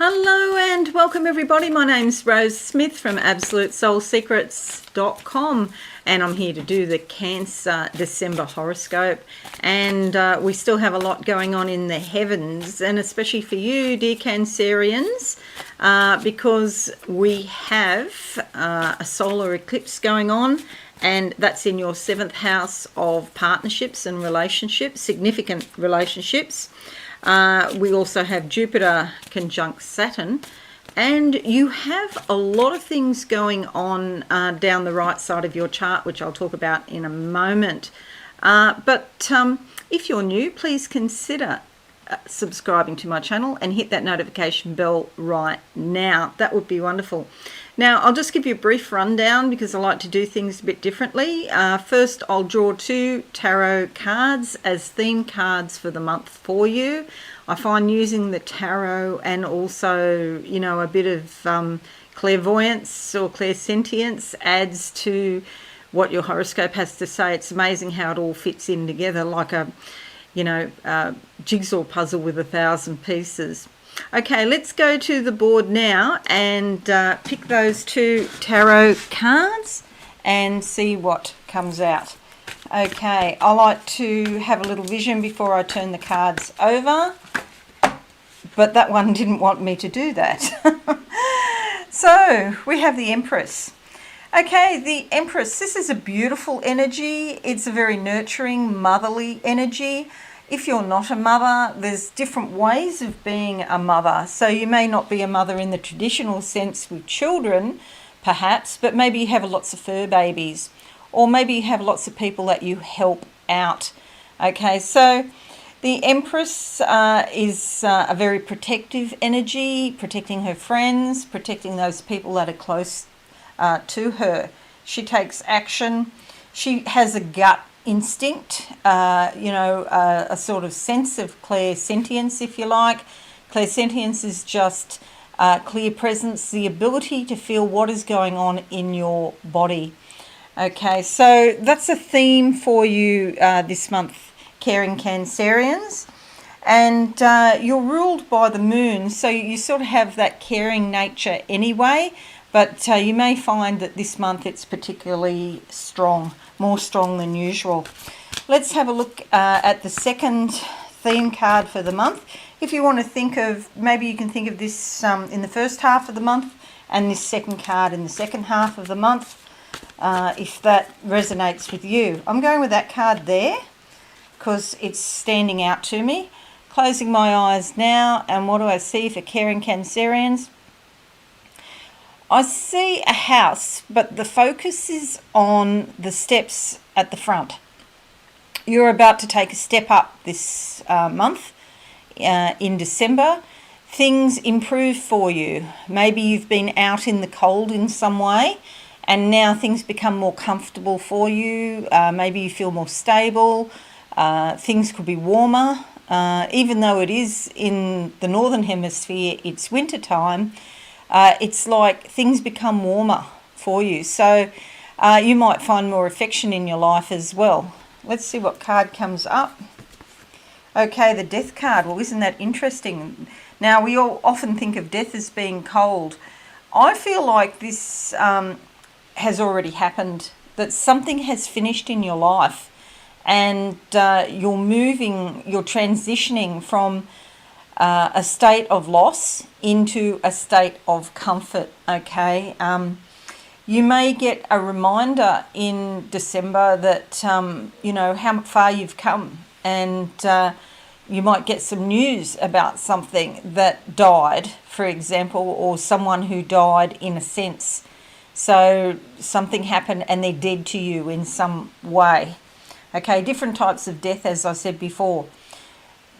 Hello and welcome everybody. My name's Rose Smith from AbsoluteSoulSecrets.com and I'm here to do the Cancer December horoscope, and we still have a lot going on in the heavens, and especially for you, dear Cancerians, because we have a solar eclipse going on, and that's in your 7th house of partnerships and relationships, significant relationships. We also have Jupiter conjunct Saturn, and you have a lot of things going on down the right side of your chart, which I'll talk about in a moment. But if you're new, please consider subscribing to my channel and hit that notification bell right now. That would be wonderful. Now, I'll just give you a brief rundown because I like to do things a bit differently. First, I'll draw 2 tarot cards as theme cards for the month for you. I find using the tarot and also, you know, a bit of clairvoyance or clairsentience adds to what your horoscope has to say. It's amazing how it all fits in together like a, you know, jigsaw puzzle with 1,000 pieces. Okay, let's go to the board now and pick those 2 tarot cards and see what comes out. Okay, I like to have a little vision before I turn the cards over, but that one didn't want me to do that. So, we have the Empress. Okay, the Empress, this is a beautiful energy. It's a very nurturing, motherly energy. If you're not a mother, there's different ways of being a mother. So you may not be a mother in the traditional sense with children, perhaps, but maybe you have lots of fur babies, or maybe you have lots of people that you help out. Okay, so the Empress is a very protective energy, protecting her friends, protecting those people that are close to her. She takes action. She has a gut instinct, a sort of sense of clairsentience, if you like. Clairsentience is just clear presence, the ability to feel what is going on in your body. Okay, so that's a theme for you this month, caring Cancerians. And you're ruled by the moon, so you sort of have that caring nature anyway, but you may find that this month it's particularly strong, more strong than usual. Let's have a look at the second theme card for the month. If you want to think of, maybe you can think of this in the first half of the month and this second card in the second half of the month, if that resonates with you. I'm going with that card there because it's standing out to me. Closing my eyes now, and what do I see for caring Cancerians? I see a house, but the focus is on the steps at the front. You're about to take a step up this month in December. Things improve for you. Maybe you've been out in the cold in some way, and now things become more comfortable for you. Maybe you feel more stable. Things could be warmer. Even though it is in the northern hemisphere, it's winter time. It's like things become warmer for you. So you might find more affection in your life as well. Let's see what card comes up. Okay, the Death card. Well, isn't that interesting? Now, we all often think of death as being cold. I feel like this has already happened, that something has finished in your life, and you're transitioning from a state of loss into a state of comfort. Okay, you may get a reminder in December that you know how far you've come, and you might get some news about something that died, for example, or someone who died in a sense. So something happened and they're dead to you in some way. Okay, different types of death, as I said before.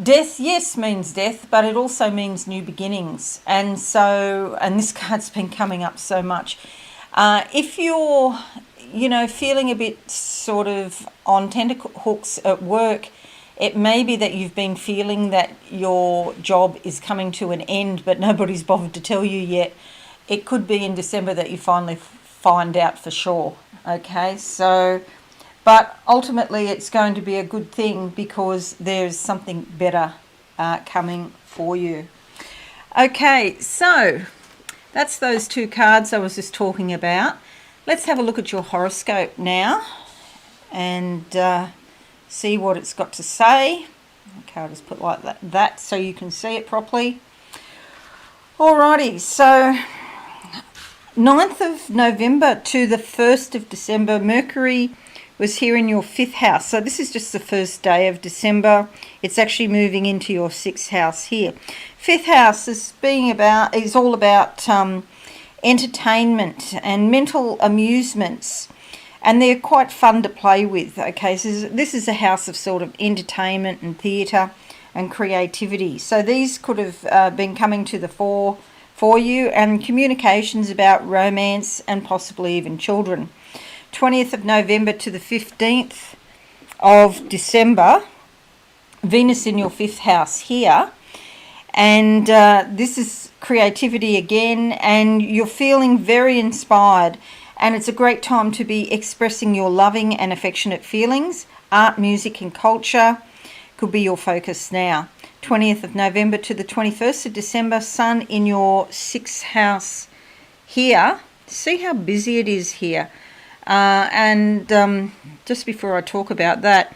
Death, yes, means death, but it also means new beginnings. And so, and this card's been coming up so much. If you're, you know, feeling a bit sort of on tenterhooks at work, it may be that you've been feeling that your job is coming to an end, but nobody's bothered to tell you yet. It could be in December that you finally find out for sure. Okay, so, but ultimately it's going to be a good thing because there's something better coming for you. Okay, so that's those two cards I was just talking about. Let's have a look at your horoscope now and see what it's got to say. Okay, I'll just put like that so you can see it properly. Alrighty, so 9th of November to the 1st of December, Mercury was here in your 5th house. So this is just the first day of December. It's actually moving into your 6th house here. 5th house is all about entertainment and mental amusements, and they're quite fun to play with. Okay, so this is a house of sort of entertainment and theatre and creativity. So these could have been coming to the fore for you, and communications about romance and possibly even children. 20th of November to the 15th of December, Venus in your 5th house here, and this is creativity again, and you're feeling very inspired, and it's a great time to be expressing your loving and affectionate feelings. Art, music and culture could be your focus now. 20th of November to the 21st of December, Sun in your 6th house here. See how busy it is here. Just before I talk about that,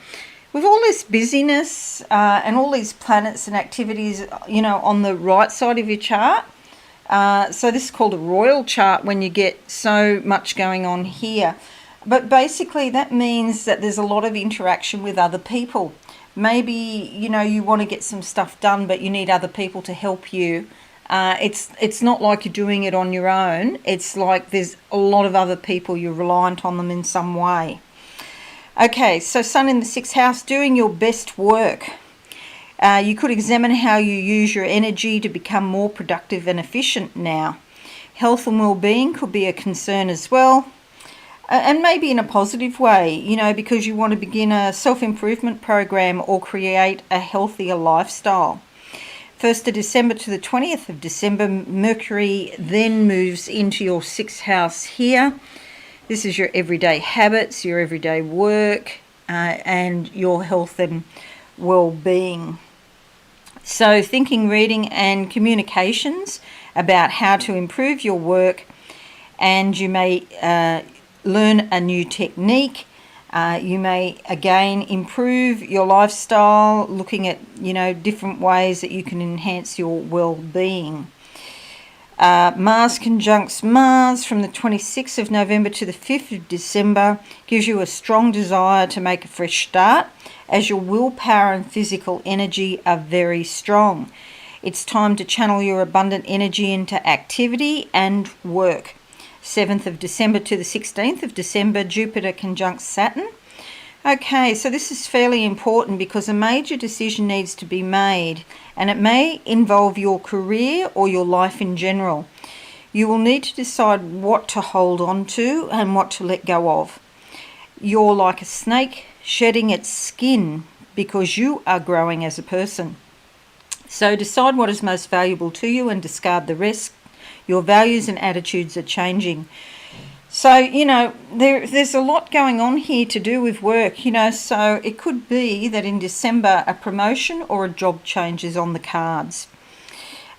with all this busyness and all these planets and activities, on the right side of your chart, so this is called a royal chart when you get so much going on here. But basically that means that there's a lot of interaction with other people. Maybe, you want to get some stuff done, but you need other people to help you. It's not like you're doing it on your own. It's like there's a lot of other people. You're reliant on them in some way. Okay, so Sun in the 6th house, doing your best work. You could examine how you use your energy to become more productive and efficient now. Health and well-being could be a concern as well. And maybe in a positive way, because you want to begin a self-improvement program or create a healthier lifestyle. 1st of December to the 20th of December, Mercury then moves into your 6th house here. This is your everyday habits, your everyday work, and your health and well-being. So thinking, reading and communications about how to improve your work, and you may learn a new technique. You may again improve your lifestyle, looking at different ways that you can enhance your well-being. Mars conjuncts Mars from the 26th of November to the 5th of December gives you a strong desire to make a fresh start, as your willpower and physical energy are very strong. It's time to channel your abundant energy into activity and work. 7th of December to the 16th of December, Jupiter conjuncts Saturn. Okay, so this is fairly important because a major decision needs to be made, and it may involve your career or your life in general. You will need to decide what to hold on to and what to let go of. You're like a snake shedding its skin because you are growing as a person. So decide what is most valuable to you and discard the rest. Your values and attitudes are changing. So, there's a lot going on here to do with work, so it could be that in December a promotion or a job change is on the cards.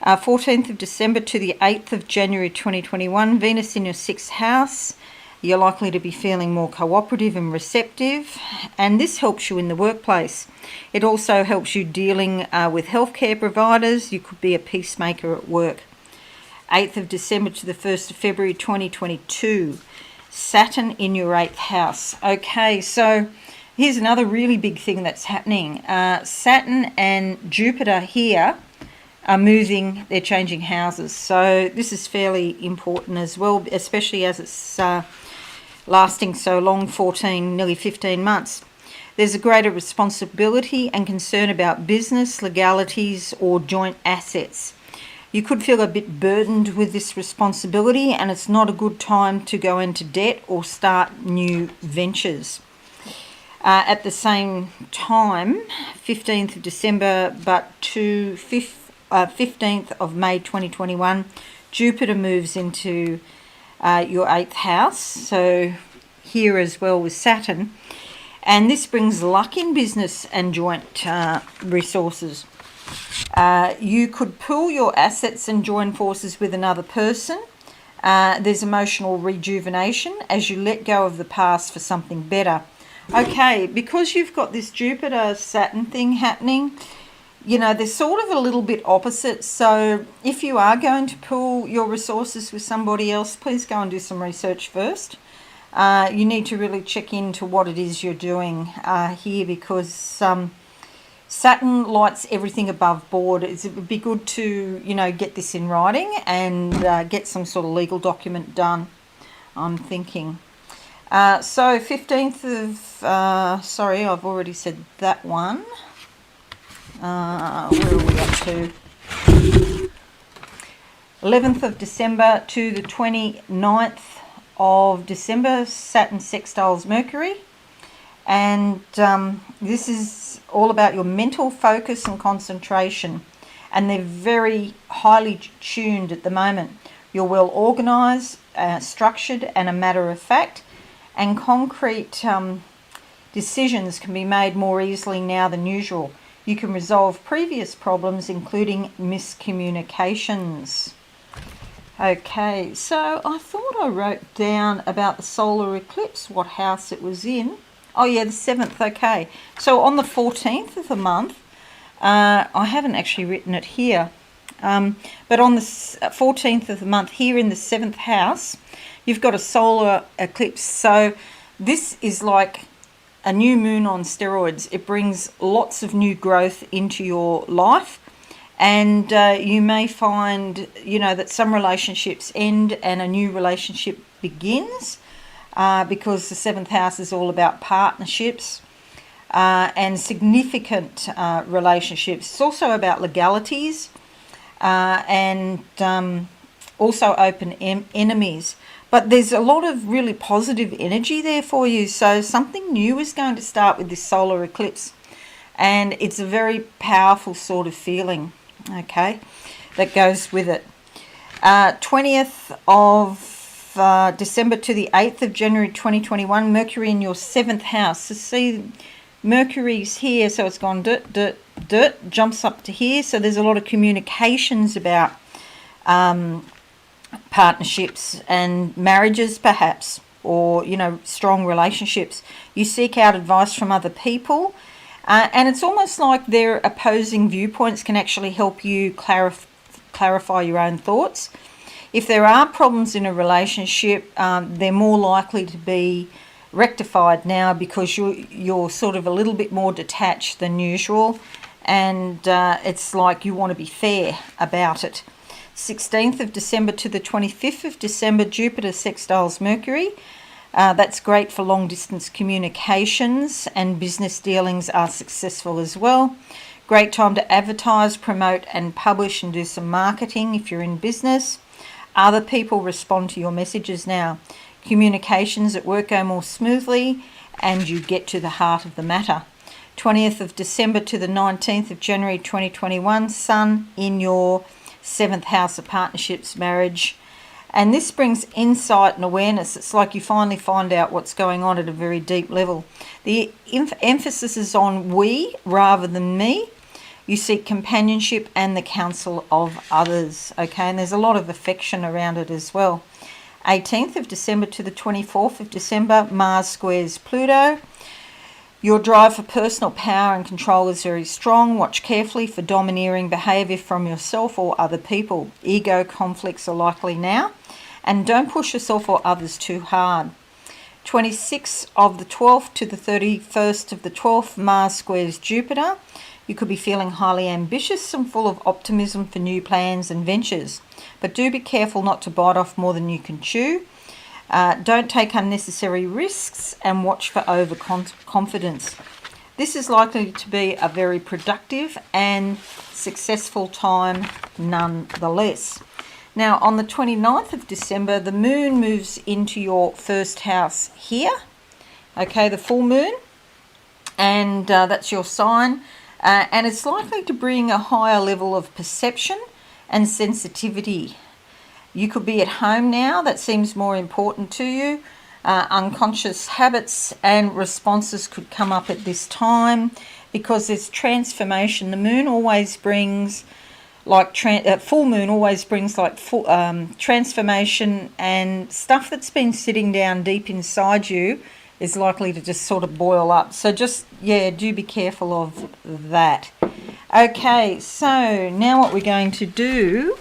14th of December to the 8th of January 2021, Venus in your 6th house. You're likely to be feeling more cooperative and receptive, and this helps you in the workplace. It also helps you dealing with healthcare providers. You could be a peacemaker at work. 8th of December to the 1st of February 2022, Saturn in your 8th house. Okay, so here's another really big thing that's happening. Saturn and Jupiter here are moving, they're changing houses. So this is fairly important as well, especially as it's lasting so long, 14, nearly 15 months. There's a greater responsibility and concern about business, legalities or joint assets. You could feel a bit burdened with this responsibility, and it's not a good time to go into debt or start new ventures. At the same time, 15th of December but to 15th of May 2021, Jupiter moves into your 8th house, so here as well with Saturn, and this brings luck in business and joint resources. You could pool your assets and join forces with another person. There's emotional rejuvenation as you let go of the past for something better. Okay, because you've got this Jupiter-Saturn thing happening, you know, they're sort of a little bit opposite. So if you are going to pool your resources with somebody else, please go and do some research first. You need to really check into what it is you're doing here, because Saturn lights everything above board. It would be good to, you know, get this in writing and get some sort of legal document done, I'm thinking. So 15th of, sorry, I've already said that one. Where are we up to? 11th of December to the 29th of December, Saturn sextiles Mercury. And this is all about your mental focus and concentration. And they're very highly tuned at the moment. You're well organised, structured and a matter of fact. And concrete decisions can be made more easily now than usual. You can resolve previous problems, including miscommunications. Okay, so I thought I wrote down about the solar eclipse, what house it was in. Oh yeah, the 7th, okay. So on the 14th of the month, I haven't actually written it here, but on the 14th of the month, here in the 7th house, you've got a solar eclipse. So this is like a new moon on steroids. It brings lots of new growth into your life, and you may find, you know, that some relationships end and a new relationship begins, because the 7th house is all about partnerships and significant relationships. It's also about legalities and also open enemies. But there's a lot of really positive energy there for you. So something new is going to start with this solar eclipse. And it's a very powerful sort of feeling, okay, that goes with it. 20th of December to the 8th of January 2021, Mercury in your 7th house. So see, Mercury's here, so it's gone jumps up to here. So there's a lot of communications about partnerships and marriages perhaps, or, you know, strong relationships. You seek out advice from other people, and it's almost like their opposing viewpoints can actually help you clarify your own thoughts. If there are problems in a relationship, they're more likely to be rectified now, because you're sort of a little bit more detached than usual, and it's like you want to be fair about it. 16th of December to the 25th of December, Jupiter sextiles Mercury. That's great for long distance communications, and business dealings are successful as well. Great time to advertise, promote and publish and do some marketing if you're in business. Other people respond to your messages now. Communications at work go more smoothly and you get to the heart of the matter. 20th of December to the 19th of January 2021, Sun in your 7th house of partnerships, marriage. And this brings insight and awareness. It's like you finally find out what's going on at a very deep level. The emphasis is on we rather than me. You seek companionship and the counsel of others. Okay, and there's a lot of affection around it as well. 18th of December to the 24th of December, Mars squares Pluto. Your drive for personal power and control is very strong. Watch carefully for domineering behaviour from yourself or other people. Ego conflicts are likely now. And don't push yourself or others too hard. 26th of the 12th to the 31st of the 12th, Mars squares Jupiter. You could be feeling highly ambitious and full of optimism for new plans and ventures. But do be careful not to bite off more than you can chew. Don't take unnecessary risks and watch for overconfidence. This is likely to be a very productive and successful time nonetheless. Now, on the 29th of December, the moon moves into your first house here. Okay, the full moon. And that's your sign. And it's likely to bring a higher level of perception and sensitivity. You could be at home now. That seems more important to you. Unconscious habits and responses could come up at this time. because there's transformation. The moon always brings full moon always brings transformation, and stuff that's been sitting down deep inside you is likely to just sort of boil up. So just, do be careful of that. Okay, so now what we're going to do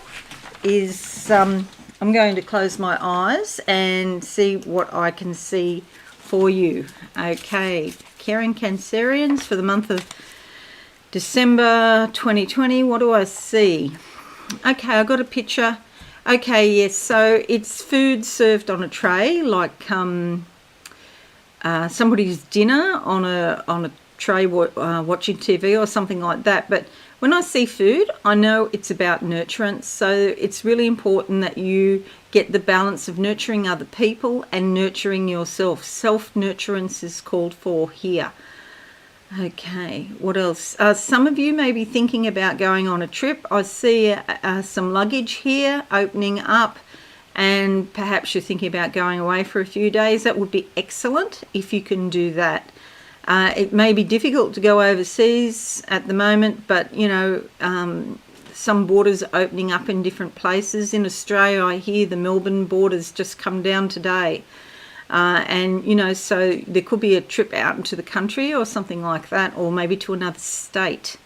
is I'm going to close my eyes and see what I can see for you. Okay, caring Cancerians for the month of December 2020, what do I see? Okay, I got a picture. Okay, yes, so it's food served on a tray, like somebody's dinner on a tray watching TV or something like that. But when I see food, I know it's about nurturance. So it's really important that you get the balance of nurturing other people and nurturing yourself. Self-nurturance is called for here. Okay, what else? Some of you may be thinking about going on a trip. I see some luggage here opening up, and perhaps you're thinking about going away for a few days. That would be excellent if you can do that. It may be difficult to go overseas at the moment, but some borders are opening up in different places. In Australia, I hear the Melbourne border's just come down today. So there could be a trip out into the country or something like that, or maybe to another state.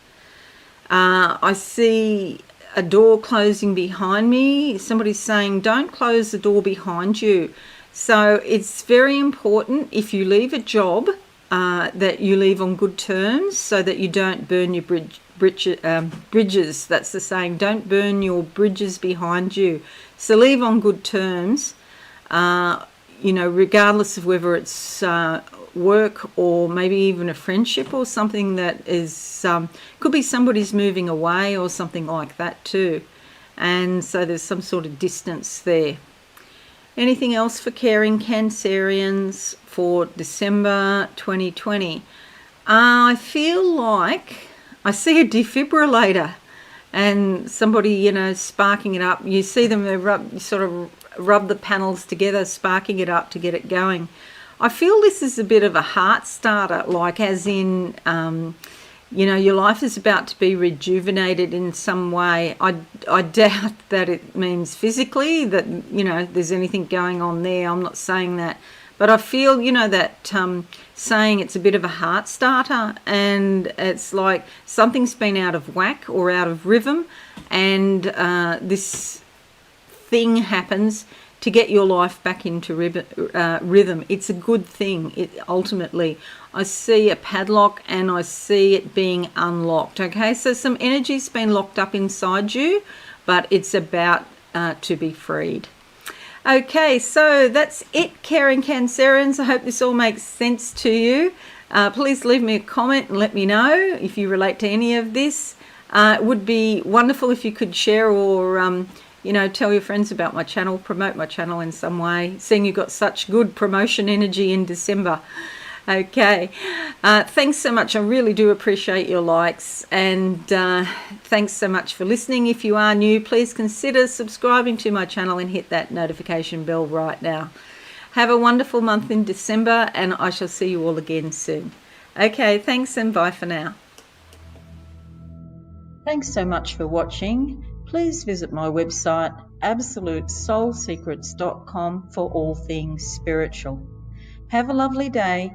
I see a door closing behind me. Somebody's saying, don't close the door behind you. So it's very important, if you leave a job, that you leave on good terms, so that you don't burn your bridges. That's the saying, don't burn your bridges behind you. So leave on good terms. Regardless of whether it's work or maybe even a friendship or something that is, could be somebody's moving away or something like that too. And so there's some sort of distance there. Anything else for caring Cancerians for December 2020? I feel like I see a defibrillator and somebody, sparking it up. You see them, they rub the panels together, sparking it up to get it going. I feel this is a bit of a heart starter, like as in, your life is about to be rejuvenated in some way. I doubt that it means physically that, there's anything going on there. I'm not saying that. But I feel, that saying it's a bit of a heart starter, and it's like something's been out of whack or out of rhythm, and this thing happens to get your life back into rhythm. It's a good thing, ultimately. I see a padlock and I see it being unlocked. Okay, so some energy's been locked up inside you, but it's about to be freed. Okay, so that's it, caring Cancerians. I hope this all makes sense to you. Please leave me a comment and let me know if you relate to any of this. It would be wonderful if you could share or tell your friends about my channel, promote my channel in some way, seeing you've got such good promotion energy in December. Okay, thanks so much. I really do appreciate your likes, and thanks so much for listening. If you are new, please consider subscribing to my channel and hit that notification bell right now. Have a wonderful month in December, and I shall see you all again soon. Okay, thanks and bye for now. Thanks so much for watching. Please visit my website absolutesoulsecrets.com for all things spiritual. Have a lovely day.